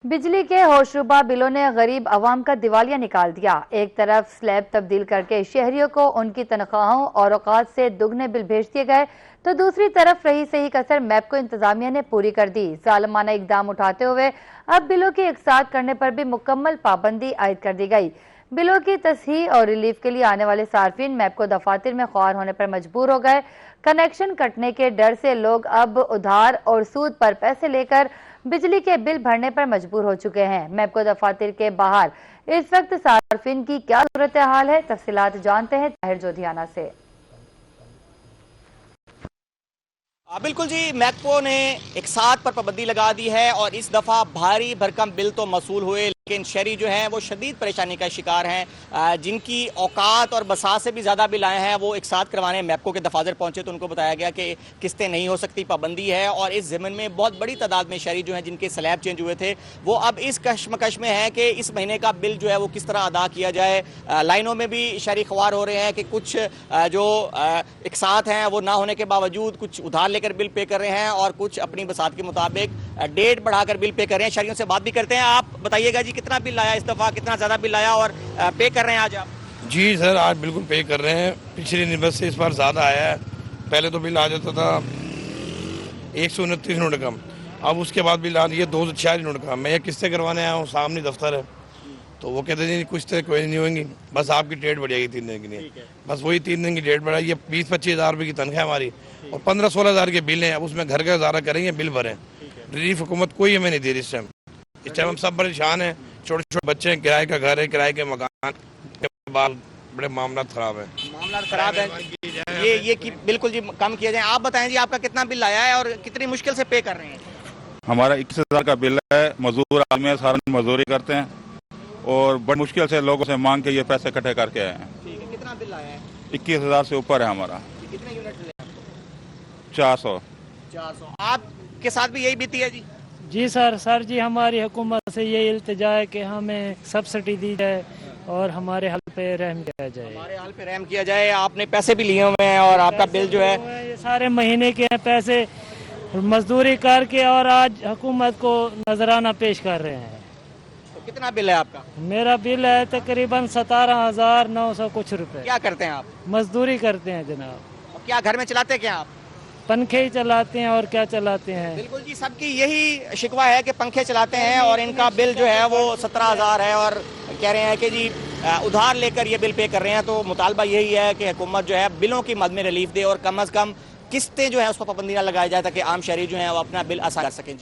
बिजली के होशरुबा बिलों ने गरीब आवाम का दिवालिया निकाल दिया। एक तरफ स्लैब तब्दील करके शहरियों को उनकी तनख्वाहों और औकात से दुगने बिल भेज दिए गए, तो दूसरी तरफ रही सही कसर मैपको इंतजामिया ने पूरी कर दी। जालिमाना इकदाम उठाते हुए अब बिलों की एकसाथ करने पर भी मुकम्मल पाबंदी आयद कर दी गई। बिलों की तसहीह और रिलीफ के लिए आने वाले सार्फिन मैपको दफातर में ख्वार होने पर मजबूर हो गए। कनेक्शन कटने के डर से लोग अब उधार और सूद पर पैसे लेकर बिजली के बिल भरने पर मजबूर हो चुके हैं। मैपको दफातर के बाहर इस वक्त सार्फिन की क्या सूरत हाल है, तफसीलात जानते हैं ताहिर जोधियाना से। बिल्कुल जी, मैपको ने एक साथ पर पाबंदी लगा दी है और इस दफ़ा भारी भरकम बिल तो मसूल हुए, लेकिन शहरी जो हैं वो शदीद परेशानी का शिकार हैं। जिनकी औकात और बसात से भी ज़्यादा बिल आए हैं वो एक साथ करवाने मैपको के दफातर पहुंचे तो उनको बताया गया कि किस्तें नहीं हो सकती, पाबंदी है। और इस ज़मीन में बहुत बड़ी तादाद में शहरी जो हैं जिनके स्लैब चेंज हुए थे वो अब इस कशमकश में हैं कि इस महीने का बिल जो है वो किस तरह अदा किया जाए। लाइनों में भी शहरी ख्वार हो रहे हैं कि कुछ जो एक साथ हैं वो ना होने के बावजूद कुछ उधार लेकर बिल पे कर रहे हैं और कुछ अपनी बसात के मुताबिक डेट बढ़ाकर बिल पे कर रहे हैं। शहरियों से बात भी करते हैं। आप बताइएगा जी, कितना बिल आया इस दफा, कितना ज्यादा बिल आया और पे कर रहे हैं आज आप? जी सर, आज बिल्कुल पे कर रहे हैं। पिछली निस्बत से इस बार ज़्यादा आया है। पहले तो बिल आ जाता था 129 यूनिट कम, अब उसके बाद बिल आ रही है 246 यूनिट कम। मैं ये किस्तें करवाने आया हूँ, सामने दफ्तर है, तो वो कहते नहीं कुछ तो कोई नहीं होंगी, बस आपकी डेट बढ़ेगी 3 दिन के लिए। बस वही 3 दिन की डेट बढ़ाई। ये 20-25 हज़ार रुपये की तनख्वाह हमारी और 15-16 हज़ार के बिल हैं। अब उसमें घर का गुजारा करेंगे, बिल भरें। रिलीफ हुकूमत कोई हमें नहीं दे रही इस टाइम हम सब परेशान हैं। छोटे छोटे बच्चे हैं, किराए का घर है, किराए के मकान के बाद बड़े मामला खराब है। मामला खराब है ये कि बिल्कुल जी कम किया जाए। आप बताएं जी, आपका कितना बिल आया है और कितनी मुश्किल से पे कर रहे हैं? हमारा 21,000 का बिल है। मजदूर आदमी सारा मजदूरी करते हैं और बड़ी मुश्किल से लोगों से मांग के ये पैसे इकट्ठे करके आए हैं। ठीक है, कितना बिल आया है? 21,000 से ऊपर है हमारा। कितने यूनिट मिले आपको? 400। आपके साथ भी यही बीती है जी? जी सर जी, हमारी हुकूमत से ये इल्तिजा है कि हमें सब्सिडी दी जाए और हमारे हल पे रहम किया जाए। हमारे हाल पे रहम किया जाए। आपने पैसे भी लिए हुए हैं और आपका बिल जो है ये सारे महीने के हैं पैसे मजदूरी करके और आज हुकूमत को नजराना पेश कर रहे हैं। तो कितना बिल है आपका? मेरा बिल है तकरीबन 17,900 कुछ रुपए। क्या करते हैं आप? मजदूरी करते हैं जनाब। और क्या घर में चलाते क्या आप? पंखे ही चलाते हैं और क्या चलाते हैं। बिल्कुल जी, सबकी यही शिकवा है कि पंखे चलाते हैं और इनका बिल जो है वो 17,000 है और कह रहे हैं कि जी उधार लेकर ये बिल पे कर रहे हैं। तो मुतालबा यही है कि हुकूमत जो है बिलों की मद में रिलीफ दे और कम अज़ कम किस्तें जो है उस पर पाबंदी ना लगाई जाए ताकि आम शहरी जो है वो अपना बिल आसान कर सकें।